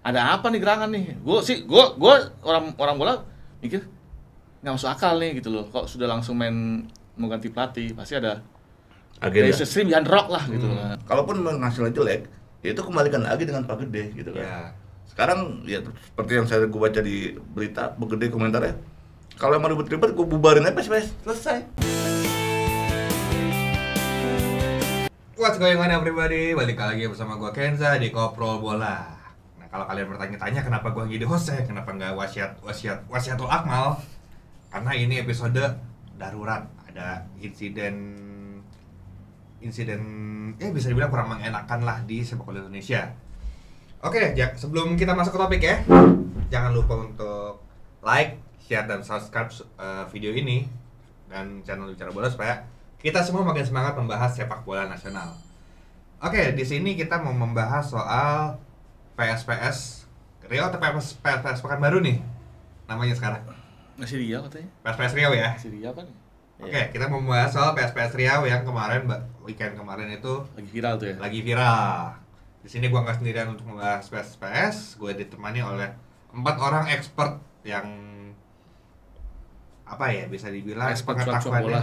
ada apa nih gerangan nih? Gue orang bola mikir nggak masuk akal nih gitu loh. Kok sudah langsung main mau ganti pelatih, pasti ada Agenda. stream yang rock lah gitu. Kalaupun hasilnya jelek, ya itu kembalikan lagi dengan Pak Gede gitu kan. Ya. Sekarang ya seperti yang saya baca di berita, Pak Gede komentarnya, kalau emang ribet-ribet gue bubarin aja PSPS, selesai. What's going on everybody? Balik lagi bersama gua Kenza di Koprol Bola. Nah, kalau kalian bertanya-tanya kenapa gua jadi host, kenapa nggak wasiatul akmal? Karena ini episode darurat, ada insiden ya bisa dibilang kurang mengenakan lah di sepak bola Indonesia. Oke, sebelum kita masuk ke topik ya, jangan lupa untuk like, share dan subscribe video ini dan channel Bicara Bola supaya kita semua makin semangat membahas sepak bola nasional. Oke, di sini kita mau membahas soal PSPS Riau atau PSPS Pekanbaru nih namanya sekarang. Masih Riau katanya. PSPS Riau ya. Masih Riau kan? Oke, kita mau membahas soal PSPS Riau yang kemarin weekend kemarin itu Lagi viral tuh ya. lagi viral. Di sini gua nggak sendirian untuk membahas PSPS, gue ditemani oleh 4 orang expert yang apa ya, bisa dibilang Expert sepak bola.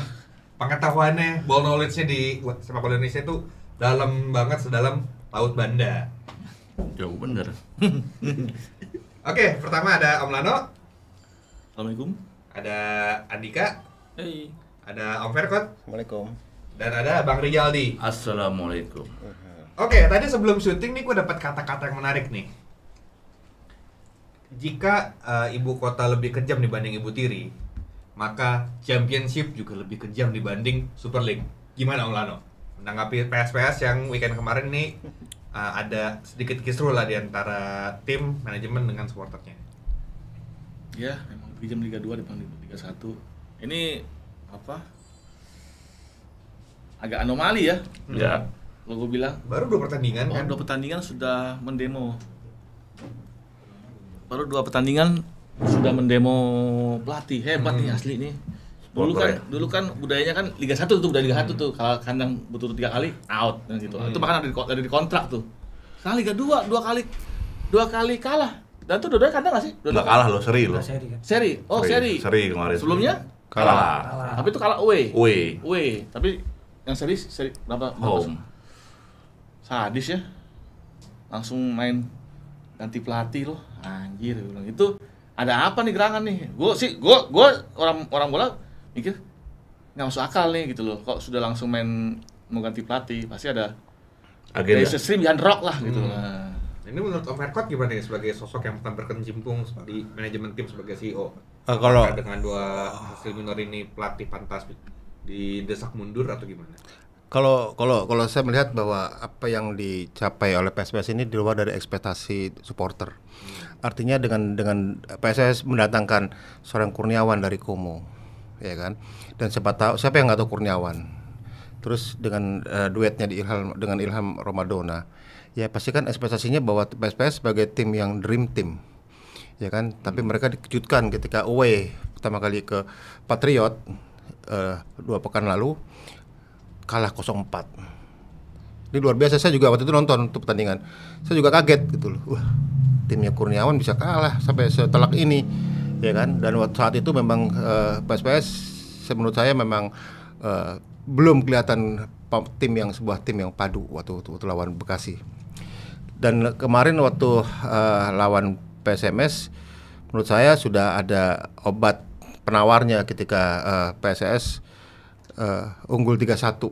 pengetahuannya, ball knowledge-nya di sepak bola Indonesia itu dalam banget, sedalam laut Banda. Jauh bener. Oke, pertama ada Om Lano, Assalamualaikum. ada Andika, Hey. ada Om Verkot, Assalamualaikum. dan ada Bang Rijaldi. Assalamualaikum. Oke, tadi sebelum syuting nih gue dapat kata-kata yang menarik nih. Jika ibu kota lebih kejam dibanding ibu tiri, maka championship juga lebih kejam dibanding Super League. Gimana Om Lano? Menanggapi PSPS yang weekend kemarin nih ada sedikit kisruh lah di antara tim, manajemen dengan supporternya. Ya, memang pinjam Liga 2 dibanding Liga 1. Ini apa? Agak anomali ya. Ya. Kalau gue bilang, Baru 2 pertandingan kan? 2 pertandingan sudah mendemo. Baru 2 pertandingan sudah mendemo pelatih. Hebat nih asli nih. Dulu kan budayanya kan Liga 1 tuh, udah Liga 1 tuh. Kalau kandang betul 3 kali out kan gitu. Itu bahkan ada di kontrak tuh. Sekarang Liga 2 2 kali kalah. Dan tuh dua-duanya kandang nggak sih? Nggak kalah loh, seri loh. Seri. Oh, seri. Seri kemarin. Sebelumnya kalah. Tapi itu kalah away. Away. Tapi yang seri berapa? Home. Sadis ya. Langsung main ganti pelatih loh. Anjir, gue bilang itu ada apa nih gerangan nih? Gue orang bola mikir nggak masuk akal nih gitu loh. Kok sudah langsung main mau ganti pelatih, pasti ada Agenda. stream yang rock lah gitu. Nah. Ini menurut Om Verkot gimana ya sebagai sosok yang bukan berkecimpung di manajemen tim sebagai CEO? Kalau Apakah dengan 2 hasil minor ini pelatih pantas didesak mundur atau gimana? kalau saya melihat bahwa apa yang dicapai oleh PSPS ini di luar dari ekspektasi supporter. Artinya dengan PSPS mendatangkan seorang Kurniawan dari Como, ya kan? Dan siapa yang nggak tahu Kurniawan? Terus dengan duetnya dengan Ilham Ramadona, ya pasti kan ekspektasinya bahwa PSPS sebagai tim yang dream team, ya kan? Tapi mereka dikejutkan ketika away pertama kali ke Patriot 2 pekan lalu kalah 0-4. Ini luar biasa. Saya juga waktu itu nonton untuk pertandingan. Saya juga kaget gitu loh. Wah, timnya Kurniawan bisa kalah sampai setelak ini, ya kan? Dan waktu saat itu memang PSPS menurut saya memang belum kelihatan sebuah tim yang padu waktu lawan Bekasi. Dan kemarin waktu lawan PSMS menurut saya sudah ada obat penawarnya ketika PSS unggul 3-1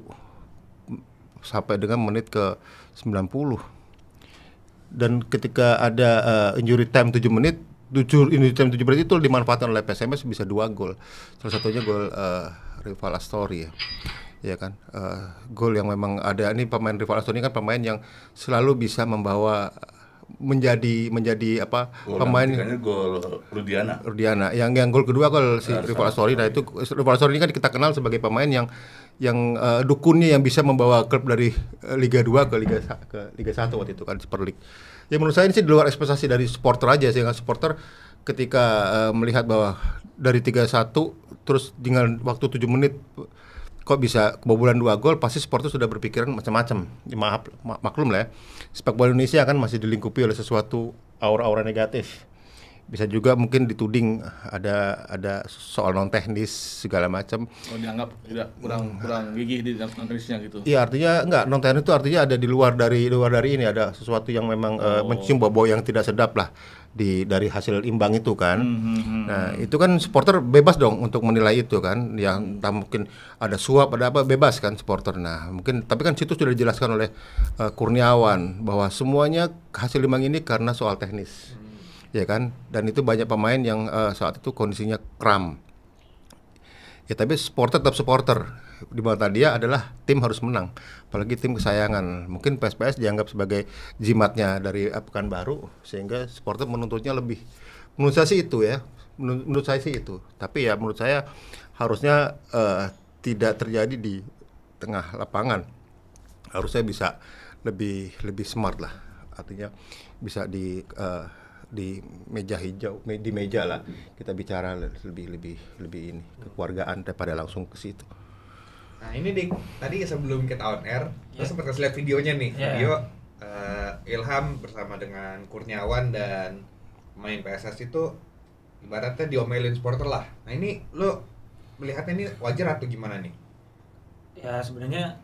sampai dengan menit ke 90. Dan ketika ada injury time 7 menit itu dimanfaatkan oleh PSMS, bisa 2 gol. Salah satunya gol Rival Astori ya kan. Gol yang memang ada, ini pemain Rival Astori kan pemain yang selalu bisa membawa menjadi apa pemain gol Rudiana. Yang gol kedua gol si Rival Astori. Nah itu Rival Astori ini kan kita kenal sebagai pemain yang dukunnya yang bisa membawa klub dari Liga 2 ke Liga 1 waktu itu kan, Super League. Ya menurut saya ini sih di luar ekspektasi dari supporter aja, sehingga supporter ketika melihat bahwa dari 3-1 terus dengan waktu 7 menit kok bisa kebobolan 2 gol, pasti supporter sudah berpikiran macam-macam. Maklum lah ya, sepak bola Indonesia kan masih dilingkupi oleh sesuatu aura-aura negatif. Bisa juga mungkin dituding ada soal non teknis segala macam. Oh, dianggap tidak kurang gigih di non teknisnya gitu. Iya, artinya enggak, non teknis itu artinya ada di luar dari ini, ada sesuatu yang memang mencium bau-bau yang tidak sedap lah dari hasil imbang itu kan. Nah, itu kan supporter bebas dong untuk menilai itu kan. Yang entah mungkin ada suap, ada apa, bebas kan supporter. Nah, mungkin tapi kan situ sudah dijelaskan oleh Kurniawan bahwa semuanya hasil imbang ini karena soal teknis. Ya kan, dan itu banyak pemain yang saat itu kondisinya kram. Ya tapi supporter tetap supporter. Di mata dia adalah tim harus menang, apalagi tim kesayangan. Mungkin PSPS dianggap sebagai jimatnya dari Pekanbaru, sehingga supporter menuntutnya lebih. Menurut saya sih itu ya, menurut saya sih itu. Tapi ya menurut saya harusnya tidak terjadi di tengah lapangan. Harusnya bisa lebih smart lah. Artinya bisa di meja hijau, di meja lah kita bicara lebih ini kekeluargaan daripada langsung ke situ. Nah ini Dik, tadi sebelum kita on air, kita sempat kasih lihat videonya nih, video Ilham bersama dengan Kurniawan dan pemain PSS itu ibaratnya diomelin supporter lah. Nah ini lo melihatnya ini wajar atau gimana nih? Ya sebenarnya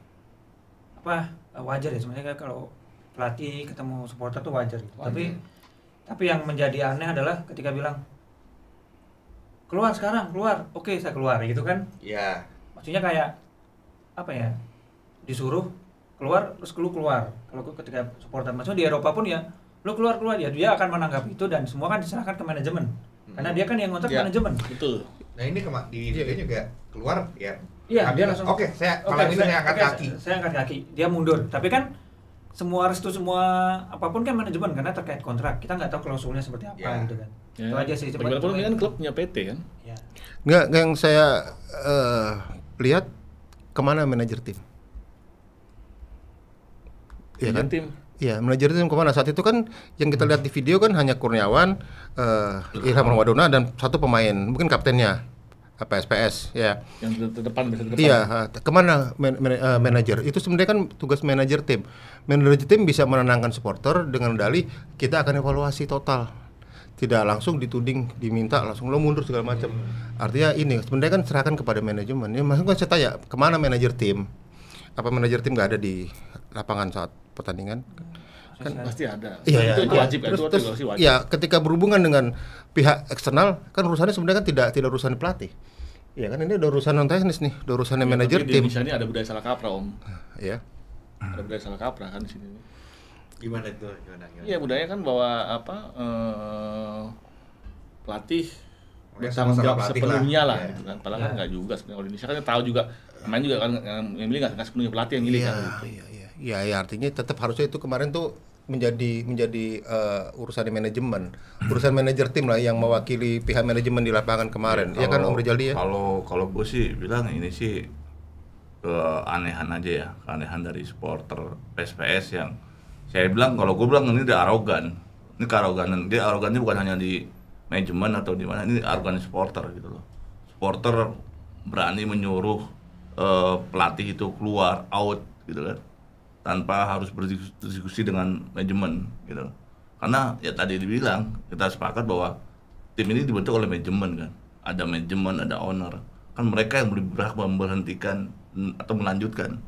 wajar ya sebenarnya kalau pelatih ketemu supporter tuh wajar. Tapi yang menjadi aneh adalah ketika bilang keluar sekarang, keluar, oke saya keluar gitu kan? Iya. Maksudnya kayak apa ya? Disuruh keluar terus keluar. Kalau ketika supporter, maksudnya di Eropa pun ya, lu keluar ya dia akan menanggapi itu dan semua kan diserahkan ke manajemen. Karena dia kan yang ngontrak manajemen. Betul. Nah ini di video juga keluar ya. Iya, dia langsung saya angkat kaki. Saya angkat kaki. Dia mundur. Tapi kan semua restu semua apapun kan manajemen karena terkait kontrak. Kita nggak tahu klausulnya seperti apa gitu kan. Ya. Itu aja sih. Bagaimanapun ini kan klub punya PT kan. Ya. Nggak yang saya lihat kemana manajer tim. Iya kan? Tim. Iya, manajer tim kemana? Saat itu kan yang kita lihat di video kan hanya Kurniawan, Ilham Ramadona dan satu pemain, mungkin kaptennya PSPS ya. Yang terdepan. Iya, kemana manajer? Itu sebenarnya kan tugas manajer tim. Manajer tim bisa menenangkan supporter dengan dalih kita akan evaluasi total. Tidak langsung dituding, diminta langsung lo mundur segala macam. Artinya ini sebenarnya kan serahkan kepada manajemen. Ya, maksudnya saya tanya, kemana manajer tim? Apa manajer tim nggak ada di lapangan saat pertandingan? Kan pasti ada. Iya, itu wajib terus, wajib. Ya, ketika berhubungan dengan pihak eksternal kan urusannya sebenarnya kan tidak urusan pelatih. Iya kan ini udah urusan non teknis nih, udah urusannya manajer tim. Di Indonesia ini ada budaya salah kaprah Om. Iya. Ada budaya salah kaprah kan di sini. Gimana itu? Iya budaya kan bahwa pelatih bertanggung bertanggung jawab sepenuhnya lah ya. gitu kan. Padahal kan nggak juga sebenarnya. Kalau di Indonesia kan tahu juga pemain juga kan yang milih nggak sepenuhnya pelatih yang milih kan. Gitu. Iya, artinya tetap harusnya itu kemarin tuh menjadi urusan manajemen, urusan manajer tim lah yang mewakili pihak manajemen di lapangan kemarin. Ya kan Om Rizaldi ya? Kalau gue sih bilang ini sih keanehan aja ya, keanehan dari supporter PSPS yang saya bilang kalau gue bilang ini udah arogan. Ini kearoganan. Dia arogannya bukan hanya di manajemen atau di mana, ini arogan supporter gitu loh. Supporter berani menyuruh pelatih itu keluar, out gitu kan. Tanpa harus berdiskusi dengan manajemen gitu. Karena ya tadi dibilang kita sepakat bahwa tim ini dibentuk oleh manajemen kan. Ada manajemen, ada owner. Kan mereka yang berhak memberhentikan atau melanjutkan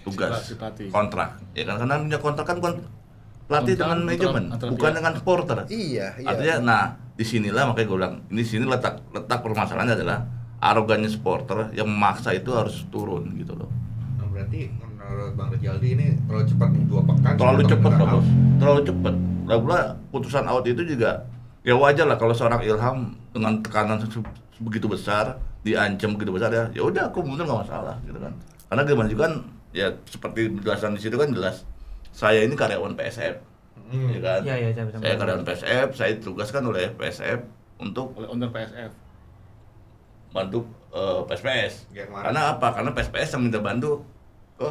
tugas kontrak. Ya kan karena punya kontrak kan pelatih dengan manajemen, bukan dengan supporter. Iya. Artinya nah, disinilah makanya gue bilang, ini sini letak permasalahannya adalah arogannya supporter yang memaksa itu harus turun gitu loh. Nah, berarti menurut Bang Rizaldi ini terlalu cepat nih 2 pekan. Terlalu cepat Pak Bos. Terlalu cepat. Lalu putusan out itu juga ya wajar lah kalau seorang Ilham dengan tekanan begitu besar, diancam begitu besar ya udah aku mundur nggak masalah gitu kan. Karena gimana juga kan ya seperti penjelasan di situ kan jelas saya ini karyawan PSF. Ya kan? Iya, Saya karyawan PSF, saya ditugaskan oleh PSF untuk oleh owner PSF bantu PSPS. Ya, karena apa? Karena PSPS yang minta bantu ke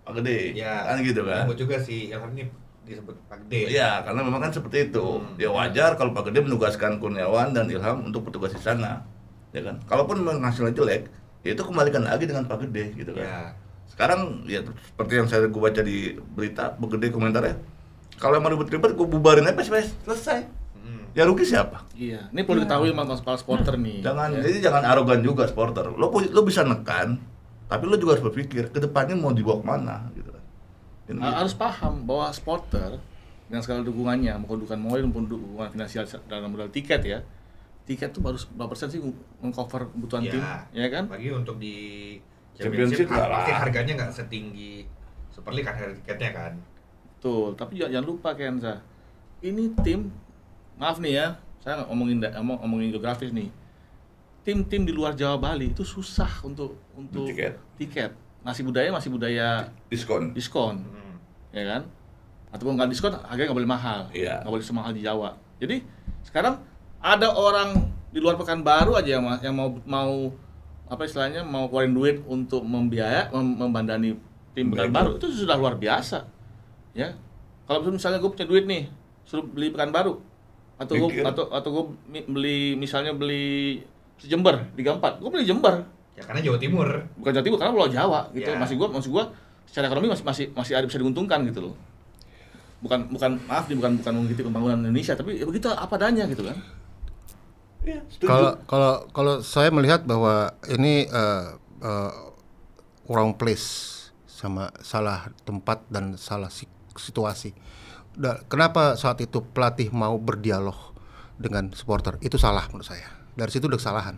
Pak Gede, ya, kan gitu kan? Disebut juga sih, Ilham ini disebut Pak Gede. Iya, karena memang kan seperti itu. Ya wajar kalau Pak Gede menugaskan Kurniawan dan Ilham untuk bertugas di sana, ya kan? Kalaupun memang hasilnya jelek, ya itu kembalikan lagi dengan Pak Gede, gitu kan? Ya. Sekarang ya seperti yang gue baca di berita, Pak Gede komentarnya, Kalau mau ribet-ribet, gue bubarin aja PSPS, selesai. Ya rugi siapa? Iya, ini perlu diketahui sama para supporter nih. Jadi jangan arogan juga supporter. Lo bisa nekan, tapi lo juga harus berpikir ke depannya mau dibawa kemana gitu kan. Harus paham bahwa supporter dengan segala dukungannya, mau dukungan moral maupun dukungan finansial dalam modal tiket ya. Tiket tuh baru berapa persen sih mengcover kebutuhan tim, ya kan? Bagi untuk di Championship pasti harganya nggak setinggi Super League kan harga tiketnya kan. Betul, tapi jangan lupa Kenza. Ini tim, maaf nih ya, saya ngomongin geografis nih. Tim-tim di luar Jawa Bali itu susah untuk tiket. Masih budaya diskon. Ya kan? Ataupun nggak diskon, harganya nggak boleh mahal. Iya. Nggak boleh semahal di Jawa. Jadi sekarang ada orang di luar Pekanbaru aja yang mau apa istilahnya mau keluarin duit untuk membandani tim Pekanbaru, itu sudah luar biasa. Ya, kalau misalnya gue punya duit nih, suruh beli Pekanbaru, atau gue beli Jember, Liga 4, gue beli Jember. Ya karena Jawa Timur. Bukan Jawa Timur, karena Pulau Jawa gitu. Ya. Maksud gue secara ekonomi masih ada bisa diuntungkan gitu loh. Bukan mengkritik pembangunan Indonesia, tapi ya begitu apa adanya gitu kan. Iya, Kalau saya melihat bahwa ini wrong place sama salah tempat dan salah situasi. Kenapa saat itu pelatih mau berdialog dengan supporter? Itu salah menurut saya. Dari situ udah kesalahan.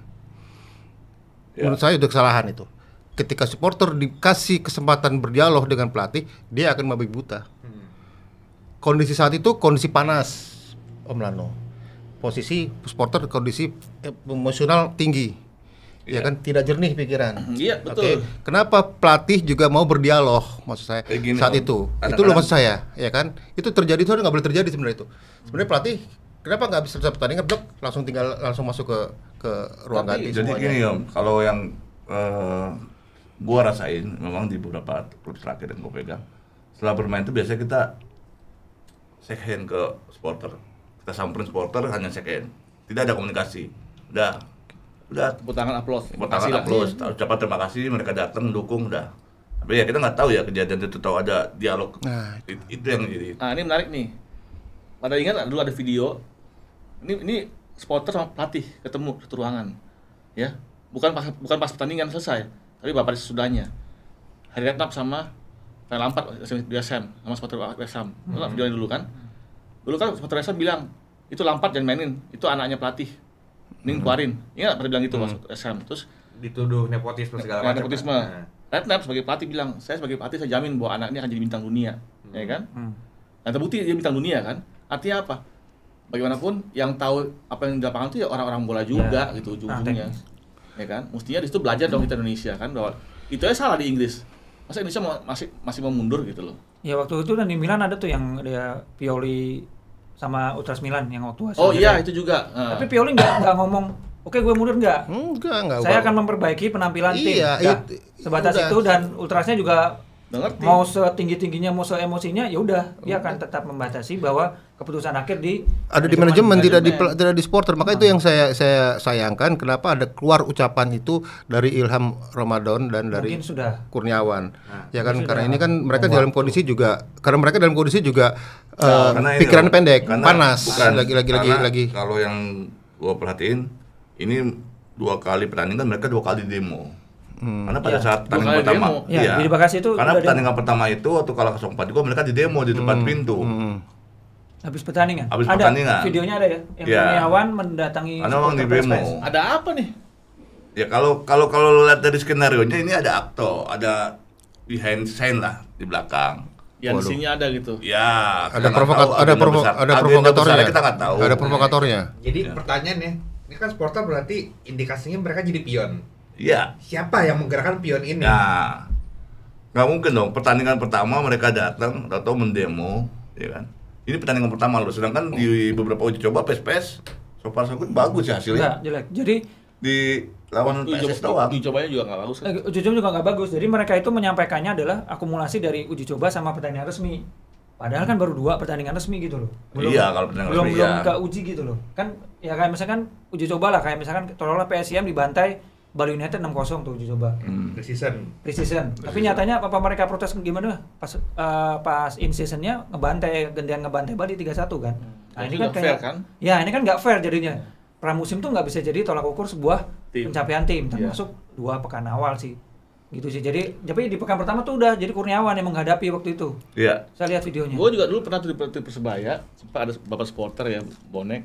Menurut saya udah kesalahan itu. Ketika supporter dikasih kesempatan berdialog dengan pelatih, dia akan membabi buta. Kondisi saat itu kondisi panas, Om Lano. Posisi supporter kondisi emosional tinggi. Ya kan, tidak jernih pikiran. Iya, betul. Oke. Kenapa pelatih juga mau berdialog maksud saya saat itu? Itu loh maksud saya, ya kan? Itu terjadi, itu nggak boleh terjadi sebenarnya itu. Sebenarnya pelatih kenapa nggak bisa pertandingan langsung masuk ke ruang ganti jadi semuanya. gini Om, kalau yang gua rasain memang di beberapa klub terakhir yang gua pegang, setelah bermain itu biasanya kita shake hand ke supporter. Kita samperin supporter hanya shake hand. Tidak ada komunikasi. Udah Tepuk tangan applause. ucapan terima kasih, mereka datang mendukung udah. Tapi ya kita nggak tahu ya kejadian itu, tahu ada dialog. Nah, itu yang jadi. Nah, ini menarik nih. Pada ingat dulu ada video. Ini supporter sama pelatih ketemu satu ruangan. Ya. Bukan pas pertandingan selesai, tapi beberapa hari sesudahnya. Harry Redknapp sama Frank Lampard di SM sama supporter West Ham. Videonya dulu kan. Dulu kan supporter West Ham bilang, "Itu Lampard jangan mainin, itu anaknya pelatih." Ning keluarin. Ingat pada bilang gitu Mas SM. Terus dituduh nepotisme segala macam. Nepotisme. Redknapp sebagai pelatih bilang, "Saya sebagai pelatih saya jamin bahwa anak ini akan jadi bintang dunia." Ya kan? Dan terbukti dia bintang dunia kan? Artinya apa? Bagaimanapun yang tahu apa yang di lapangan itu ya orang-orang bola juga gitu ujung-ujungnya. Ya kan? Mestinya di situ belajar dong kita Indonesia kan bahwa itu aja salah di Inggris. Masa Indonesia masih mau mundur gitu loh. Ya waktu itu kan di Milan ada tuh yang dia Pioli sama Ultras Milan yang waktu hasil. Oh iya, itu juga. Tapi Pioli nggak ngomong, "Oke, gue mundur nggak. Enggak. Saya akan memperbaiki penampilan tim." Iya, sebatas itu, dan Ultrasnya juga ngerti. mau setinggi-tingginya, mau seemosinya, ya udah, dia akan tetap membatasi bahwa keputusan akhir ada di manajemen, tidak di supporter. Maka itu yang saya sayangkan, kenapa ada keluar ucapan itu dari Ilham Ramadan dan dari Kurniawan. Ya kan, karena ini kan mereka dalam kondisi juga, pikiran pendek, panas, lagi. Kalau yang gua perhatiin, ini 2 kali pertandingan mereka 2 kali demo. Karena pada saat pertandingan pertama, di Bekasi itu karena pertandingan pertama itu waktu kalah 0-4 juga mereka di demo di depan pintu. Habis pertandingan. Pertandingan. Videonya ada ya, yang Kurniawan mendatangi supporter demo. Ada apa nih? Ya kalau lihat dari skenario-nya ini ada akto, ada behind scene lah di belakang. Yang di sini ada gitu. Ya, ada provokatornya. Kita nggak tahu. Ada provokatornya. Jadi pertanyaannya, ini kan supporter berarti indikasinya mereka jadi pion. Iya. Siapa yang menggerakkan pion ini? Nah, nggak mungkin dong. Pertandingan pertama mereka datang atau mendemo, ya kan? Ini pertandingan pertama loh. Sedangkan di beberapa uji coba PSPS, so far so good, bagus ya hasilnya. Enggak, jelek. Jadi di lawan PSS doang. Uji cobanya juga nggak bagus. Uji coba juga nggak bagus. Jadi mereka itu menyampaikannya adalah akumulasi dari uji coba sama pertandingan resmi. Padahal kan baru 2 pertandingan resmi gitu loh. Iya, kalau pertandingan resmi belum ke uji gitu loh. Kan ya kayak misalkan uji coba lah, kayak misalkan tolonglah PSIM dibantai Bali United 6-0 tuh uji coba. Precision. Tapi nyatanya apa mereka protes gimana? Pas in seasonnya gantian ngebantai Bali 3-1 kan. Nah, ini kan fair kayak kan? Ya, ini kan nggak fair jadinya. Pramusim tuh nggak bisa jadi tolak ukur sebuah pencapaian tim, termasuk 2 pekan awal sih. Gitu sih. Tapi di pekan pertama tuh udah jadi Kurniawan yang menghadapi waktu itu. Iya. Saya lihat videonya. Gue juga dulu pernah tuh di Persebaya, sempat ada bapak supporter ya, bonek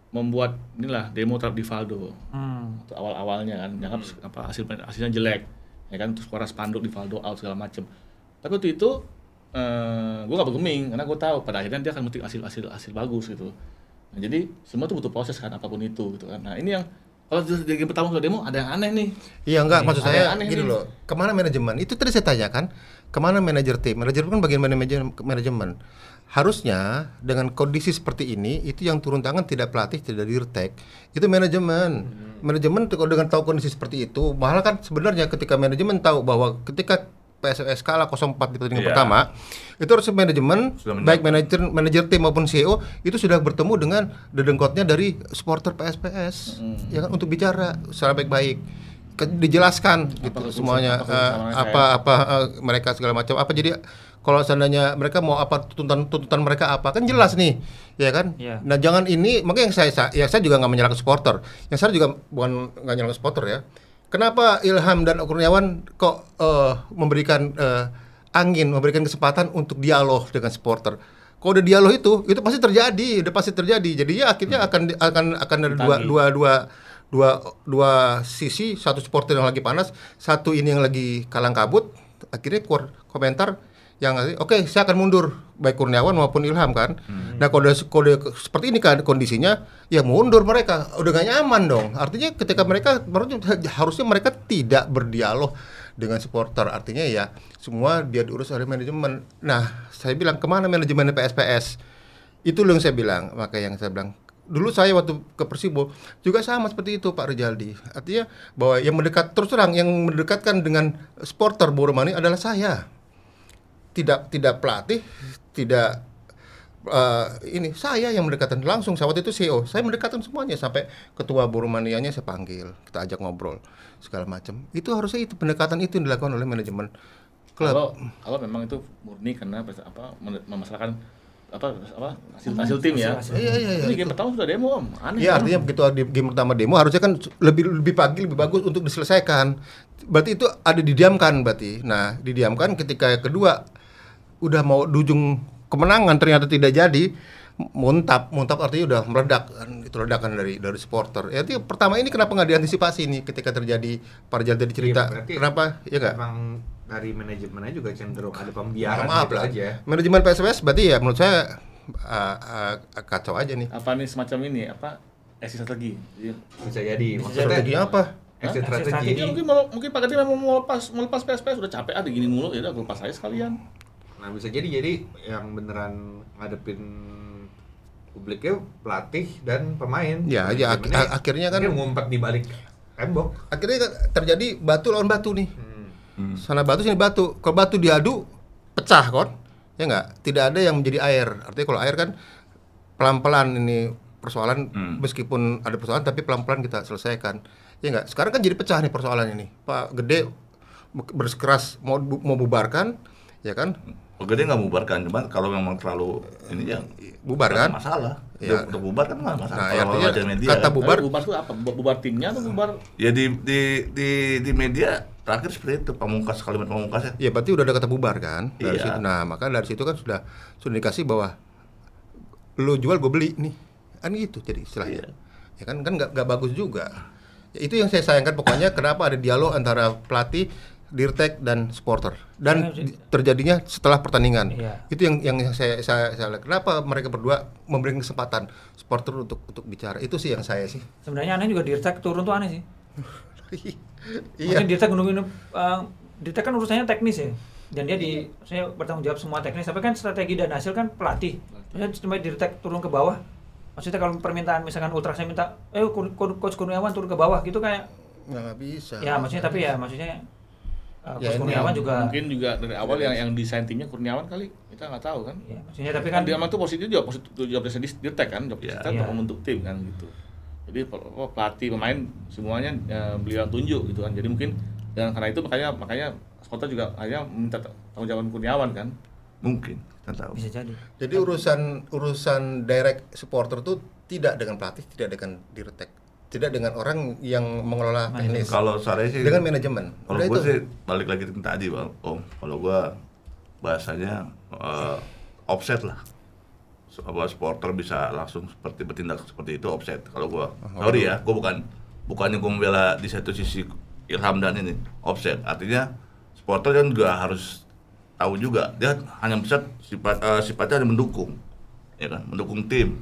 membuat inilah demo terhadap Divaldo. Untuk awal-awalnya kan, dianggap hasilnya jelek, ya kan, terus suara spanduk Divaldo out segala macem. Tapi waktu itu gue gak bergeming karena gue tahu pada akhirnya dia akan memetik hasil bagus gitu. Nah, jadi semua tuh butuh proses kan, apapun itu gitu kan. Nah ini yang kalau di game pertama sudah demo ada yang aneh nih. Iya enggak, maksud saya nih. gini loh. Kemana manajemen? Itu tadi saya tanyakan, kemana manajer tim? Manajer kan bagian manajemen. Harusnya dengan kondisi seperti ini, itu yang turun tangan tidak pelatih, tidak dirtek. Itu manajemen. Manajemen dengan tahu kondisi seperti itu, malah kan sebenarnya ketika manajemen tahu bahwa ketika PSS kalah 0-4 di pertandingan pertama, itu harus manajemen, baik manajer tim maupun CEO itu sudah bertemu dengan dedengkotnya dari supporter PSPS, ya kan, untuk bicara secara baik-baik, dijelaskan gitu semuanya, apa mereka segala macam, apa jadi kalau seandainya mereka mau apa tuntutan mereka apa, kan jelas nih, ya kan. Yeah. Nah jangan ini, makanya saya juga nggak menyalahkan supporter, yang saya juga bukan nggak menyalahkan supporter ya. Kenapa Ilham dan Kurniawan kok memberikan memberikan kesempatan untuk dialog dengan supporter? Kalau udah dialog itu pasti terjadi, udah pasti terjadi. Jadi ya akhirnya akan ada dua sisi, satu supporter yang lagi panas, satu ini yang lagi kalang kabut. Akhirnya keluar komentar yang oke, saya akan mundur, baik Kurniawan maupun Ilham kan. Nah kode seperti ini kan kondisinya, ya mundur mereka, udah gak nyaman dong. Artinya ketika mereka harusnya mereka tidak berdialog dengan supporter, artinya ya semua dia diurus oleh manajemen. Nah saya bilang kemana manajemen PSPS? Itu yang saya bilang, maka yang saya bilang dulu saya waktu ke Persibo juga sama seperti itu Pak Rijaldi. Artinya bahwa yang mendekat, terus terang yang mendekatkan dengan supporter Boromani adalah saya. Tidak pelatih, tidak ini saya yang mendekatkan langsung. Saya waktu itu CEO, saya mendekatkan semuanya sampai ketua Boromanianya saya panggil, kita ajak ngobrol segala macam. Itu harusnya itu pendekatan itu yang dilakukan oleh manajemen klub. Kalau memang itu murni karena memasalahkan hasil tim ya. Iya. Ini game pertama sudah demo, aneh. Iya, artinya begitu di game pertama demo harusnya kan lebih pagi lebih bagus untuk diselesaikan. Berarti itu ada didiamkan berarti. Nah, didiamkan ketika yang kedua udah mau di ujung kemenangan ternyata tidak jadi, muntap artinya udah meledak kan, itu ledakan dari supporter. Ya itu pertama ini kenapa nggak diantisipasi nih ketika terjadi Pak Rijaldi tadi cerita, kenapa ya nggak? Memang dari manajemennya juga cenderung ada pembiaran maaf gitu lah aja. Manajemen PSBS berarti ya menurut saya kacau aja nih. Apa nih semacam ini exit strategi? Bisa jadi. Strategi apa? Exit strategi. Ya, mungkin Pak Gede memang mau lepas PSPS udah capek gini mulu, ya udah lepas aja sekalian. Nah bisa jadi yang beneran ngadepin publiknya pelatih dan pemain. Ya akhirnya kan ngumpet di balik tembok. Akhirnya terjadi batu lawan batu nih. Sana batu sini batu. Kalau batu diadu pecah kan? Ya nggak? Tidak ada yang menjadi air. Artinya kalau air kan pelan-pelan ini persoalan, meskipun ada persoalan tapi pelan-pelan kita selesaikan. Ya nggak? Sekarang kan jadi pecah nih persoalan ini. Pak Gede bersikeras mau bubarkan, ya kan? Pak Gede nggak bubarkan, cuman kalau memang terlalu ini ya bubar kan? Masalah. Ya. Udah bubar kan nggak masalah. Nah, artinya media, kata kan? bubar itu apa? Bubar timnya atau bubar? Ya di media terakhir seperti itu, kalimat pamungkasnya. Ya berarti udah ada kata bubar kan dari Iya. situ. Nah maka dari situ kan sudah dikasih bahwa lo jual gue beli nih, kan gitu jadi istilahnya. Ya kan nggak bagus juga. Ya, itu yang saya sayangkan pokoknya kenapa ada dialog antara pelatih, dirtek dan supporter dan terjadinya setelah pertandingan. Itu yang saya kenapa mereka berdua memberikan kesempatan supporter untuk bicara. Itu sih yang saya sih. Sebenarnya aneh juga dirtek turun tuh aneh sih. Iya. Maksudnya dirtek nungguin dirtek kan urusannya teknis ya. Dan dia saya bertanggung jawab semua teknis, tapi kan strategi dan hasil kan pelatih. Maksudnya cuma dirtek turun ke bawah. Maksudnya kalau permintaan misalkan Ultra saya minta, coach Kurniawan turun ke bawah gitu kayak nggak bisa. Ya maksudnya Coach Kurniawan juga mungkin juga dari awal yang desain timnya Kurniawan kali, kita nggak tahu kan. Ya, maksudnya tapi kan dia tuh posisi job dirtek kan, job dirtek untuk membentuk tim kan gitu. Jadi pelatih, pemain semuanya beliau tunjuk gitu kan. Jadi mungkin dan karena itu makanya supporter juga akhirnya minta tanggung jawab Kurniawan kan. Mungkin, kita tahu. Bisa jadi. Jadi urusan direct supporter tuh tidak dengan pelatih, tidak dengan dirtek, tidak dengan orang yang mengelola teknis. Kalau saya sih dengan manajemen. Kalau gue sih balik lagi ke tadi, Bang. Kalau gue bahasanya offset lah. Supporter bisa langsung bertindak seperti itu, offset. Kalau gue, sorry ya, gue bukannya gue membela di satu sisi Ilham dan ini offset. Artinya supporter kan juga harus tahu juga dia hanya bisa sifatnya hanya mendukung, ya kan, mendukung tim,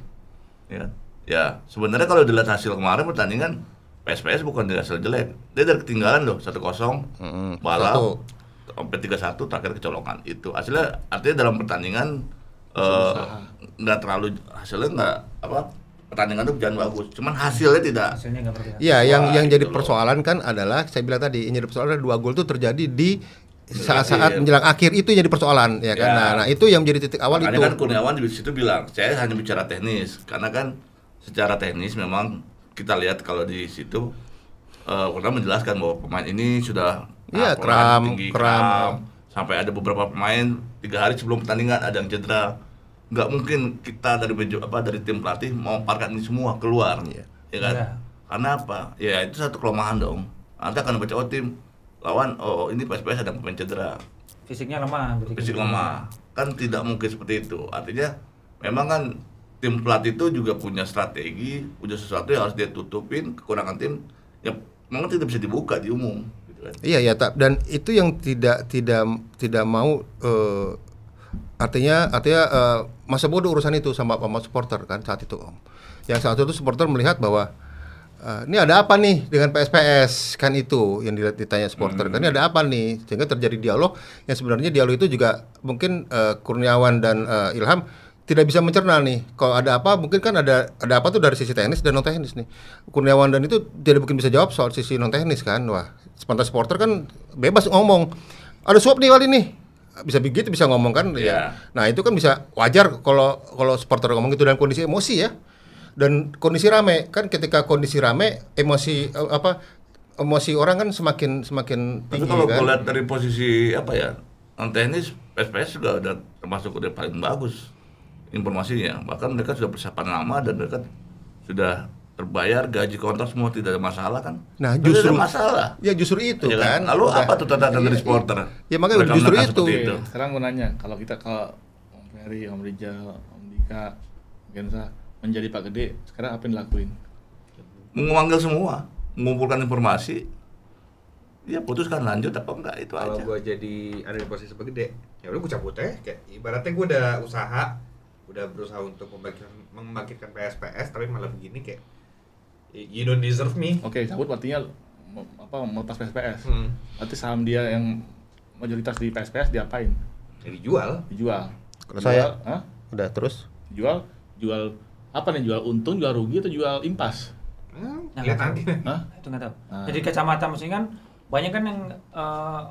ya kan? Ya sebenarnya kalau dilihat hasil kemarin pertandingan PSPS bukan dari hasil jelek, dia dari ketinggalan loh 1-0, balau sampai 3-1 terakhir kecolongan itu hasilnya, artinya dalam pertandingan nggak terlalu hasilnya nggak pertandingan itu berjalan bagus, cuman hasilnya tidak. Hasilnya nggak bergerak. Iya, yang jadi gitu persoalan kan adalah saya bilang tadi, yang jadi persoalan adalah 2 gol itu terjadi di saat-saat menjelang akhir, itu yang jadi persoalan ya kan. Ya. Nah, itu yang menjadi titik awal. Makanya itu kan Kurniawan di situ bilang, saya hanya bicara teknis, karena kan secara teknis memang kita lihat kalau di situ Kurniawan menjelaskan bahwa pemain ini sudah kram, sampai ada beberapa pemain 3 hari sebelum pertandingan ada yang cedera. Nggak mungkin kita dari tim pelatih mau parkan ini semua keluar, ya kan? Ya. Karena apa? Ya itu satu kelemahan dong. Nanti akan baca tim lawan, ini PSPS ada pemain cedera, Fisiknya lemah. fisik lemah, kan tidak mungkin seperti itu. Artinya memang kan tim pelatih itu juga punya strategi, punya sesuatu yang harus dia tutupin kekurangan tim yang memang tidak bisa dibuka di umum, gitu kan? Iya, dan itu yang tidak mau artinya masa bodoh urusan itu sama supporter kan saat itu, Om. Yang saat itu supporter melihat bahwa ini ada apa nih dengan PSPS, kan itu yang ditanya supporter, kan ini ada apa nih, sehingga terjadi dialog yang sebenarnya dialog itu juga mungkin Kurniawan dan Ilham tidak bisa mencerna nih. Kalau ada apa, mungkin kan ada apa tuh dari sisi teknis dan non teknis nih. Kurniawan dan itu tidak mungkin bisa jawab soal sisi non teknis kan. Wah, sepantas supporter kan bebas ngomong. Ada suap nih kali nih. Bisa begitu, bisa ngomong kan ya. Nah, itu kan bisa wajar kalau supporter ngomong gitu dalam kondisi emosi ya. Dan kondisi rame kan, ketika kondisi rame emosi emosi orang kan semakin tinggi. Tapi kalau kan? lihat dari posisi non teknis, PSPS juga udah termasuk udah paling bagus informasinya. Bahkan mereka sudah persiapan lama dan mereka sudah terbayar, gaji kontrak semua, tidak ada masalah kan. Nah, justru ada masalah. Ya justru itu Ya kan. Lalu apa tuh tanda dari supporter? Ya makanya Mereka justru menekan itu. seperti itu. Sekarang mau nanya, kalau Om Ferry, Om Rijal, Om Dika, Gensa menjadi Pak Gede, sekarang apa yang dilakuin? Memanggil semua, mengumpulkan informasi, ya putuskan lanjut apa enggak, itu Kalau aja. gue jadi ada di posisi Pak Gede, ya udah gue cabut aja. Kayak ibaratnya gue udah berusaha untuk membangkitkan PSPS, tapi malah begini, kayak you don't deserve me. Oke, cabut artinya melepas PSPS. Berarti saham dia yang mayoritas di PSPS diapain? Ya dijual. Kalau saya Hah? udah terus Jual apa nih? Jual untung, jual rugi, atau jual impas? Lihat nanti. Hah? Itu nggak tahu. Ah. Jadi kacamata maksudnya kan banyak kan yang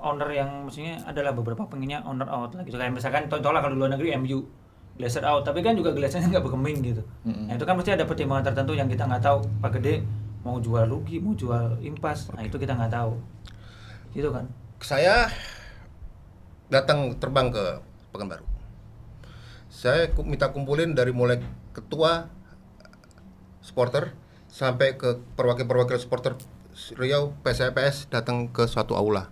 owner yang maksudnya adalah beberapa pengennya owner out lah gitu. Kayak misalkan contohnya kalau di luar negeri MU Glazer out, tapi kan juga Glazernya nggak berkembang gitu. Nah, itu kan pasti ada pertimbangan tertentu yang kita nggak tahu. Pak Gede mau jual rugi, mau jual impas, nah itu kita nggak tahu. Gitu kan. saya terbang ke Pekanbaru. Saya minta kumpulin dari mulai ketua supporter sampai ke perwakilan supporter Riau, PSPS, datang ke suatu aula.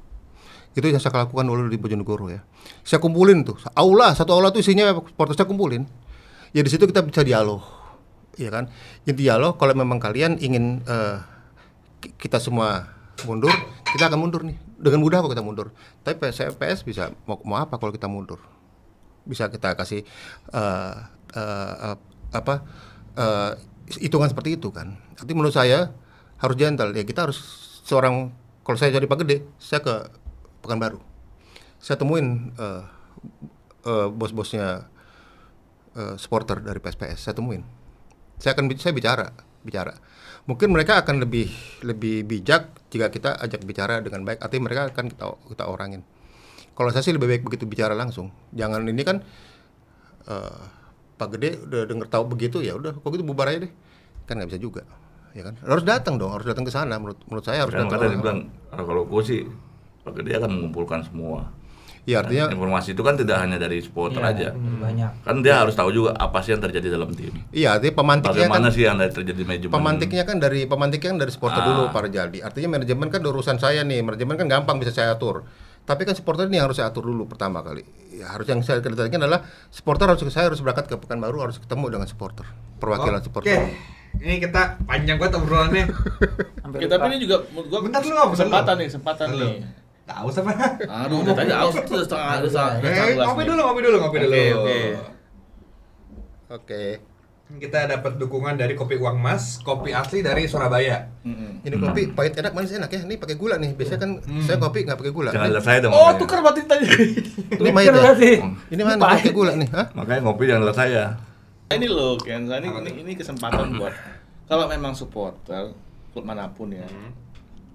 Itu yang saya lakukan dulu di Bojonegoro ya. Saya kumpulin tuh satu aula tuh isinya supporter, saya kumpulin. Ya di situ kita bisa dialog, ya kan? Yang dialog, kalau memang kalian ingin kita semua mundur, kita akan mundur nih. Dengan mudah kok kita mundur. Tapi PSPS bisa mau apa kalau kita mundur? Bisa kita kasih hitungan seperti itu kan. Tapi menurut saya harus gentle ya. Kita harus kalau saya jadi Pak Gede, saya ke Pekanbaru. Saya temuin bos-bosnya supporter dari PSPS. Saya temuin. Saya bicara. Mungkin mereka akan lebih bijak jika kita ajak bicara dengan baik. Artinya mereka akan kita orangin. Kalau saya sih lebih baik begitu bicara langsung. Jangan ini kan Pak Gede udah denger tahu begitu, ya udah kok gitu bubar aja deh. Kan nggak bisa juga. ya kan? Harus datang dong, harus datang ke sana. Menurut saya harus Kan datang. kata dia bilang, kalau gue sih, dia akan mengumpulkan semua. Ya artinya Informasi itu kan tidak hanya dari supporter aja. Banyak. Kan dia harus tahu juga apa sih yang terjadi dalam tim. iya, artinya pemantiknya Bagaimana kan sih yang terjadi manajemen. pemantiknya kan dari supporter dulu para Jaldi. Artinya manajemen kan urusan saya nih. Manajemen kan gampang bisa saya atur. Tapi kan supporter ini yang harus saya atur dulu pertama kali. Ya harus yang saya kendalikan adalah supporter saya harus berangkat ke Pekanbaru, harus ketemu dengan supporter, perwakilan supporter. Oke. Ini kita panjang banget obrolannya. Oke, tapi ini juga menurut gua Bentar dulu, kesempatan Lu. nih. Tahu sama? Aduh, udah tanya out itu setengah Ngopi dulu. Oke. Kita dapat dukungan dari Kopi Uang Mas, kopi asli dari Surabaya. Ini kopi pahit enak, manis enak ya. Ini pakai gula nih. Biasanya kan saya kopi nggak pakai gula. Jangan Ini, lihat saya dong. Oh, makanya. tukar batin tadi. ini pahit ya? berarti. Ini mana pakai gula nih? Hah? Makanya ngopi jangan lihat saya. Ini loh, Ken, ini kesempatan buat kalau memang supporter klub manapun ya,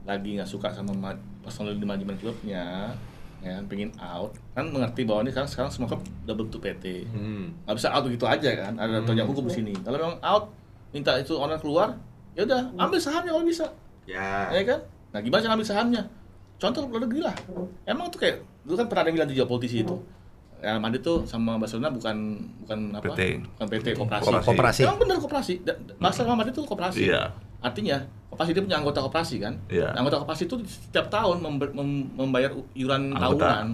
lagi nggak suka sama personal di manajemen klubnya, ya pengen out, kan mengerti bahwa ini sekarang semua klub udah bentuk PT, nggak bisa out begitu aja kan, ada tonjak hukum di sini. Kalau memang out, minta itu owner keluar, ya udah ambil sahamnya kalau bisa, Ya. ya kan? Nah gimana cara ambil sahamnya? Contoh luar negeri lah, emang tuh kayak dulu kan pernah ada yang bilang juga politisi itu. Real Madrid tuh sama Barcelona bukan apa? PT. Bukan PT, koperasi. Koperasi. Emang benar koperasi. Barca sama Madrid itu koperasi. Iya. Artinya koperasi dia punya anggota koperasi kan. Iya. Nah, anggota koperasi itu setiap tahun membayar iuran tahunan,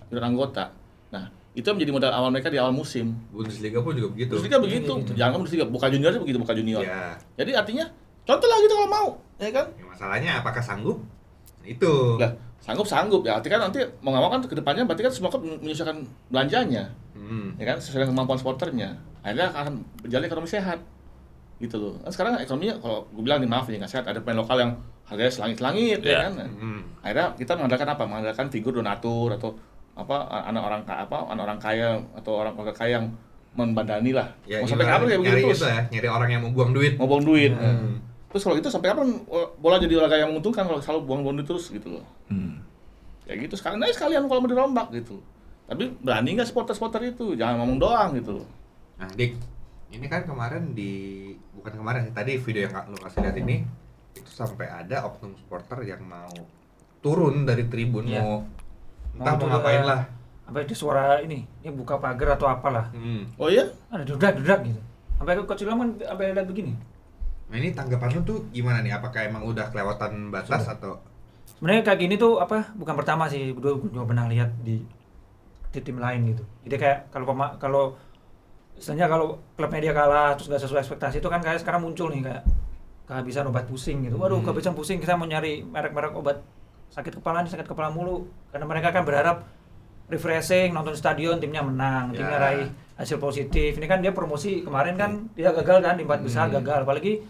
iuran anggota. Nah, itu menjadi modal awal mereka di awal musim. Bundesliga pun juga begitu. Bundesliga begitu. Jangan Bundesliga, Boca Junior aja begitu, Boca Junior. Ya. Jadi artinya contoh lah gitu kalau mau, ya kan? Ya, masalahnya apakah sanggup? Nah, itu. Lah, sanggup ya. Artinya nanti mau nggak mau kan kedepannya berarti kan semua klub menyesuaikan belanjanya. Ya kan, sesuai dengan kemampuan supporternya. Akhirnya akan berjalan ekonomi sehat. Gitu loh. Kan sekarang ekonominya kalau gue bilang nih maaf ya nggak sehat, ada pemain lokal yang harganya selangit-langit ya kan. Akhirnya kita mengandalkan apa? Mengandalkan figur donatur atau apa anak orang kaya atau orang keluarga kaya yang membandani lah. Ya, mau sampai kapan kayak begitu nyari terus? itu ya, nyari orang yang mau buang duit. Mau buang duit. Terus kalau itu sampai kapan bola jadi olahraga yang menguntungkan kalau selalu buang duit terus gitu loh. Kayak gitu sekalian kalau mau dirombak gitu. Tapi berani nggak supporter itu? Jangan ngomong doang gitu loh. Nah, Dik, ini kan kemarin bukan kemarin sih, tadi video yang lu kasih lihat ini itu sampai ada oknum supporter yang mau turun dari tribun Iya. mau entah mau ngapain lah. Apa itu suara ini buka pagar atau apalah. Oh iya? Ada dudak gitu. Sampai Coach Ilham kan sampai lihat begini. Nah, ini tanggapan lu tuh gimana nih? Apakah emang udah kelewatan batas atau Sebenarnya kayak gini tuh bukan pertama sih, gue juga pernah lihat di tim lain gitu. Jadi kayak kalau istilahnya kalau klub media kalah terus gak sesuai ekspektasi itu kan kayak sekarang muncul nih kayak kehabisan obat pusing gitu. Waduh, kehabisan pusing, kita mau nyari merek-merek obat sakit kepala mulu. Karena mereka kan berharap refreshing, nonton stadion, timnya menang, timnya raih hasil positif. Ini kan dia promosi kemarin kan dia gagal kan di 4 besar gagal. Apalagi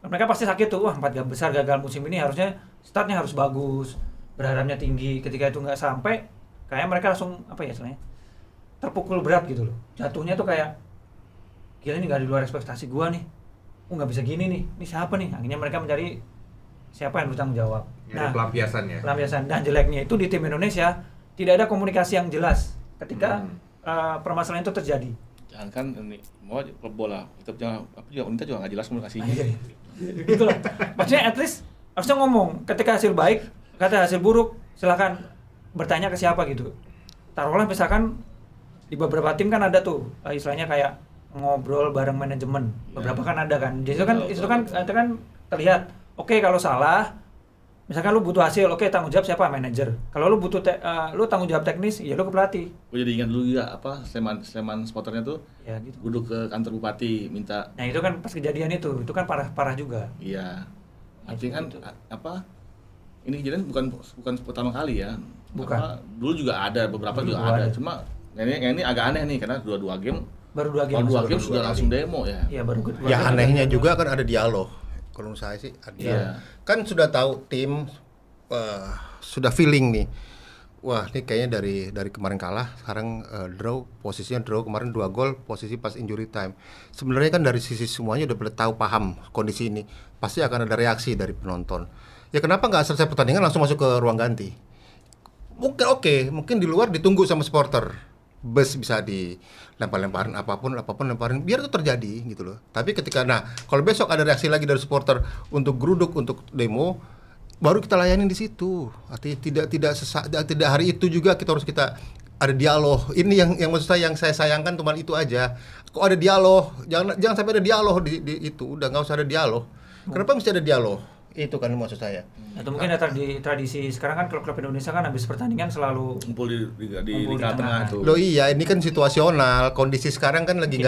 mereka pasti sakit tuh, 4 besar gagal musim ini harusnya startnya harus bagus, berharapnya tinggi. Ketika itu nggak sampai, kayak mereka langsung istilahnya terpukul berat gitu loh. Jatuhnya tuh kayak gila, ini nggak di luar ekspektasi gua nih. Nggak bisa gini nih. Ini siapa nih? Akhirnya mereka mencari siapa yang bertanggung jawab. nyari pelampiasan ya? Pelampiasan. Dan jeleknya itu di tim Indonesia tidak ada komunikasi yang jelas ketika permasalahan itu terjadi. Jangan kan ini mau klub bola, kita juga nggak jelas komunikasinya. Gitu lah. Maksudnya at least harusnya ngomong ketika hasil baik, kata hasil buruk, silakan bertanya ke siapa gitu. Taruhlah misalkan di beberapa tim kan ada tuh istilahnya kayak ngobrol bareng manajemen. Beberapa kan ada kan. Jadi itu kan terlihat. Oke, kalau salah misalkan lu butuh hasil, oke, tanggung jawab siapa? Manajer. Kalau lu butuh lu tanggung jawab teknis, ya lu ke pelatih. Gue jadi ingat dulu juga Sleman supporternya tuh Ya gitu. duduk ke kantor bupati minta. Nah, itu kan pas kejadian itu kan parah juga. Iya. Artinya kan ini kejadian bukan pertama kali ya. Bukan. Dulu juga ada, beberapa juga ada. Cuma ini agak aneh nih karena dua game Baru 2 game. Baru 2 game sudah langsung demo ya. Iya, baru Ya anehnya juga kan ada dialog. Kalau menurut saya sih ada. Iya. Kan sudah tahu tim sudah feeling nih. Wah, ini kayaknya dari kemarin kalah, sekarang posisinya draw, kemarin 2 gol, posisi pas injury time. Sebenarnya kan dari sisi semuanya udah tahu paham kondisi ini. Pasti akan ada reaksi dari penonton. Ya kenapa nggak selesai pertandingan langsung masuk ke ruang ganti? Mungkin di luar ditunggu sama supporter. bus bisa dilempar-lemparin apapun lemparin biar itu terjadi gitu loh. Tapi ketika kalau besok ada reaksi lagi dari supporter untuk geruduk untuk demo, baru kita layanin di situ. Artinya tidak hari itu juga kita ada dialog. Ini yang maksud saya, yang saya sayangkan cuma itu aja. Kok ada dialog? Jangan sampai ada dialog di itu. Udah nggak usah ada dialog. Kenapa mesti ada dialog? Itu kan maksud saya. Atau mungkin ada tradisi sekarang kan klub-klub Indonesia kan habis pertandingan selalu kumpul di Liga Tengah tuh. Loh iya, ini kan situasional. Kondisi sekarang kan lagi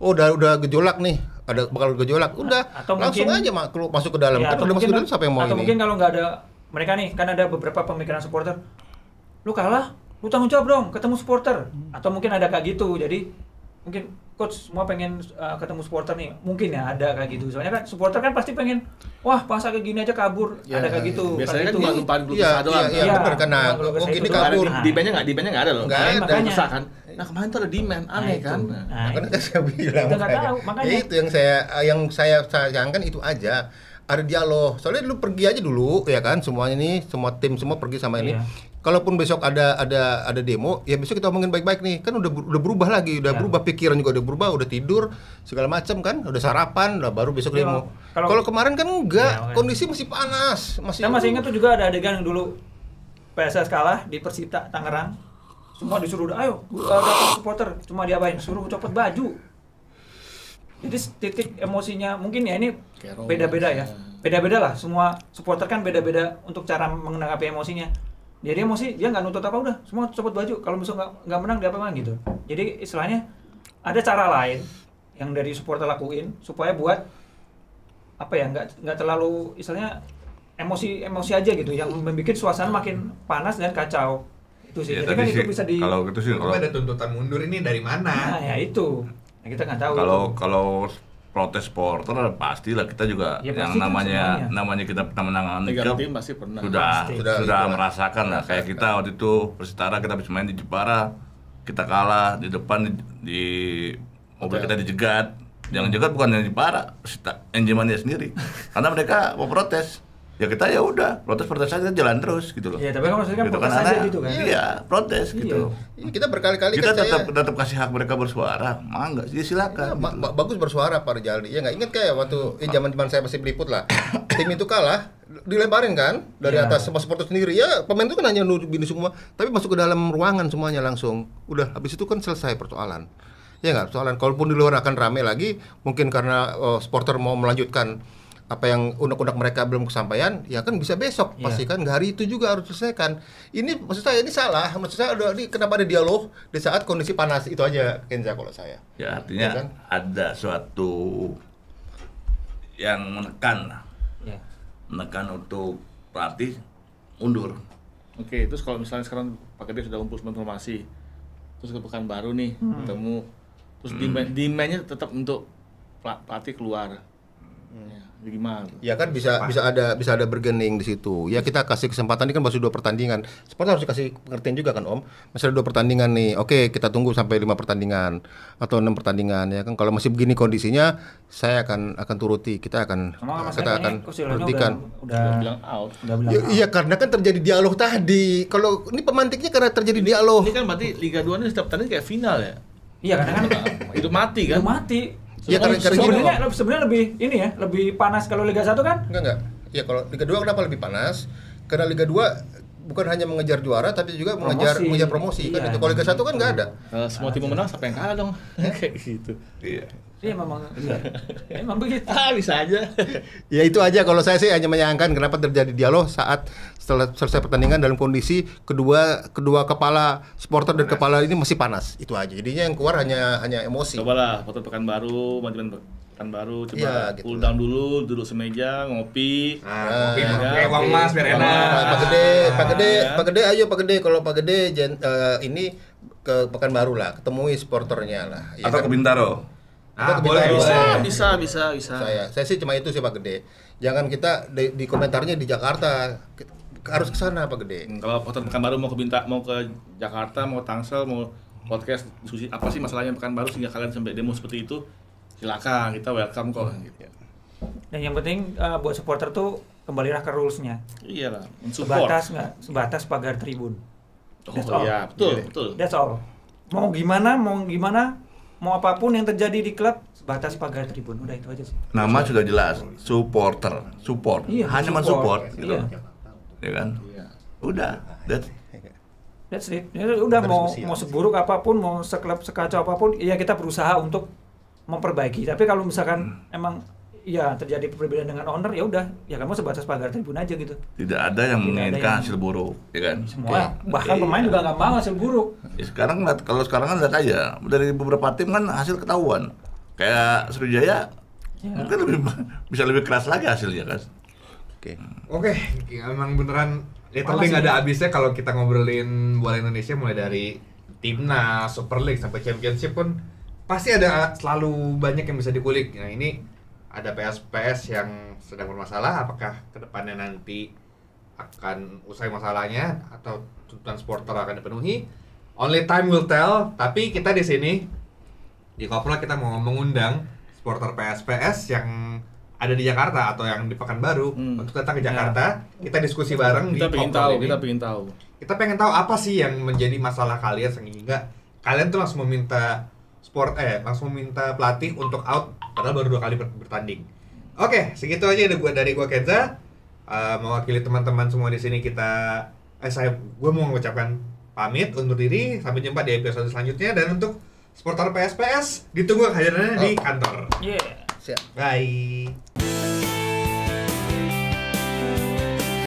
udah gejolak nih. Bakal gejolak. Udah atau langsung mungkin, aja masuk ke dalam. Ya, Kan udah masuk ke dalam siapa yang mau atau ini? mungkin kalau nggak ada mereka nih, kan ada beberapa pemikiran supporter. Lu kalah, lu tanggung jawab dong, ketemu supporter. Atau mungkin ada kayak gitu. Jadi mungkin coach semua pengen ketemu supporter nih, mungkin ya ada kayak gitu. Soalnya kan supporter kan pasti pengen, wah pas kayak gini aja kabur, ada kayak gitu. Biasanya kan gitu. cuma numpahin belum bisa doang. Iya, benar kan. Gini kabur. Demandnya nggak ada loh. Nggak ada. Makanya. Susah kan. Nah kemarin tuh ada demand, aneh kan. Makanya kan saya bilang. Kita nggak tahu, makanya. Ya, itu yang saya sayangkan itu aja. Ada dialog. Soalnya lu pergi aja dulu ya kan, semuanya nih, semua tim semua pergi sama ini. Iya. Kalaupun besok ada demo, ya besok kita omongin baik-baik nih. Kan udah berubah lagi, udah berubah pikiran juga udah berubah, udah tidur segala macam kan, udah sarapan, udah baru besok Iya, demo. kalau- Kalau kemarin kan enggak, Iya, kondisi masih panas, Saya masih ingat tuh juga ada adegan yang dulu PSS kalah di Persita Tangerang. Semua disuruh, ayo datang supporter, cuma diapain? Suruh copot baju. Jadi titik emosinya mungkin ya ini beda-beda ya. Beda-beda lah, semua supporter kan beda-beda untuk cara menanggapi emosinya. Jadi emosi dia nggak nuntut apa, udah semua copot baju. Kalau besok nggak menang dia apa gitu. Jadi istilahnya ada cara lain yang dari supporter lakuin supaya buat apa ya, nggak terlalu istilahnya emosi aja gitu yang membuat suasana makin panas dan kacau. Itu sih. Ya, Jadi kan tadi itu sih, bisa di kalau gitu sih, Kalau ada tuntutan mundur ini dari mana? Nah, ya itu. Nah, kita nggak tahu. Kalau protes supporter pastilah kita juga Ya, yang pasti kan namanya kita pernah menangani Liga klub tim pasti pernah. sudah Sudah merasakan lah. Kayak kita waktu itu Persitara kita habis main di Jepara, kita kalah di depan di mobil kita dijegat. Yang jegat bukan yang Jepara, Enjemania sendiri. Karena mereka mau protes. Ya kita ya udah protes aja, jalan terus gitu loh. Iya, tapi kan maksudnya kan Gitu protes kan, aja Ana? gitu kan. Iya, protes Iya. gitu. kita berkali-kali Kita kan tetap kasih hak mereka bersuara. Mangga, ya silakan. bagus bersuara Pak Rijaldi. Ya nggak ingat kayak waktu zaman saya masih meliput lah. Tim itu kalah, dilemparin kan dari Iya. atas sama supporter sendiri. Ya pemain itu kan hanya nurut gini semua, tapi masuk ke dalam ruangan semuanya langsung. Udah habis itu kan selesai persoalan. Ya nggak persoalan. Kalaupun di luar akan rame lagi, mungkin karena supporter mau melanjutkan apa yang undang-undang mereka belum kesampaian, ya kan bisa besok Iya. pastikan nggak hari itu juga harus selesaikan. Ini maksud saya ini salah. Maksud saya ini kenapa ada dialog di saat kondisi panas itu aja, Kenza kalau saya. Ya artinya Ya kan? ada suatu yang Iya. menekan untuk pelatih mundur. Oke, terus kalau misalnya sekarang Pak Gede sudah kumpul semua informasi, terus ke Pekanbaru nih ketemu, terus demand-nya tetap untuk pelatih keluar. Ya, gimana? Ya kan bisa ada bergening di situ. Ya kita kasih kesempatan, ini kan baru 2 pertandingan. Seperti harus dikasih pengertian juga kan Om. Masih ada 2 pertandingan nih. Oke, kita tunggu sampai 5 pertandingan atau 6 pertandingan ya kan. Kalau masih begini kondisinya, saya akan turuti. Kita akan berhentikan. Udah bilang out. Udah bilang Ya, out. iya karena kan terjadi dialog tadi. Kalau ini pemantiknya karena terjadi dialog. Ini kan berarti Liga 2 ini setiap pertandingan kayak final ya. Iya, karena kan Hidup mati kan. udah mati. Iya, karena Sebenarnya lebih ini ya, lebih panas kalau Liga 1 kan? Enggak. Ya kalau Liga 2 kenapa lebih panas? Karena Liga 2 bukan hanya mengejar juara tapi juga mengejar promosi kan Iya. itu. Kalau Liga 1 kan nggak ada. Kalau semua tim menang siapa yang kalah dong? Kayak gitu. Iya. Iya memang begitu. Bisa aja. Ya itu aja, kalau saya sih hanya menyayangkan kenapa terjadi dialog saat setelah selesai pertandingan dalam kondisi kedua kepala supporter dan kepala ini masih panas. Itu aja. Jadinya yang keluar hanya emosi. Cobalah foto Pekanbaru, manajemen Pekanbaru coba Iya, gitu. cool down dulu, duduk semeja, ngopi. Nah, kopi ya, pakai uang mas biar enak. Pak Gede, ayo Pak Gede, kalau Pak Gede ini ke Pekanbaru lah, ketemui supporternya lah. Ya Atau kan? ke Bintaro. Ah, Kita boleh, bisa. Bisa. Saya sih cuma itu sih Pak Gede. Jangan kita di komentarnya di Jakarta, harus ke sana Pak Gede. Kalau foto Pekanbaru mau ke Jakarta, mau Tangsel, mau podcast diskusi apa sih masalahnya Pekanbaru sehingga kalian sampai demo seperti itu, silakan, kita welcome kok. Gitu. Dan yang penting buat supporter tuh kembalilah ke rules-nya. Iyalah, mensupport. Sebatas pagar tribun. That's all. Iya, betul. That's all. Mau gimana, mau apapun yang terjadi di klub, batasi pagar tribun. Udah itu aja sih. Nama sudah jelas, supporter, support. Iya, Hanya support. mensupport gitu. Iya. Ya kan? Iya. Udah. That's it. Ya, udah mau Berdiskusi seburuk apapun, mau seklub sekacau apapun, ya kita berusaha untuk memperbaiki. Tapi kalau misalkan emang ya terjadi perbedaan dengan owner, ya udah, ya kamu sebatas pagar tribun aja gitu. Tidak ada yang Tidak ada menginginkan yang- hasil buruk, ya kan? Semua, bahkan Iya. pemain juga nggak mau hasil buruk. Ya, kalau sekarang kan lihat aja dari beberapa tim kan hasil ketahuan. Kayak Sriwijaya Ya. mungkin bisa lebih keras lagi hasilnya kan. Oke. Oke, emang beneran literally Makasih. nggak ada habisnya kalau kita ngobrolin bola Indonesia mulai dari timnas, Super League sampai Championship pun pasti ada selalu banyak yang bisa dikulik. Nah ini ada PS yang sedang bermasalah, apakah kedepannya nanti akan usai masalahnya atau tuntutan supporter akan dipenuhi? Only time will tell. Tapi kita di sini di Koplo kita mau mengundang supporter PS yang ada di Jakarta atau yang di Pekanbaru untuk datang ke Jakarta. Kita diskusi bareng Kita di pengen Koplo tahu, ini. Kita pengen tahu apa sih yang menjadi masalah kalian sehingga kalian tuh langsung meminta pelatih untuk out padahal baru 2 kali bertanding. Oke, segitu aja dari gua Kenza. Mewakili teman-teman semua di sini gue mau mengucapkan pamit undur diri. Sampai jumpa di episode selanjutnya, dan untuk supporter PS ditunggu kehadirannya di kantor. Yeah. Siap. Bye.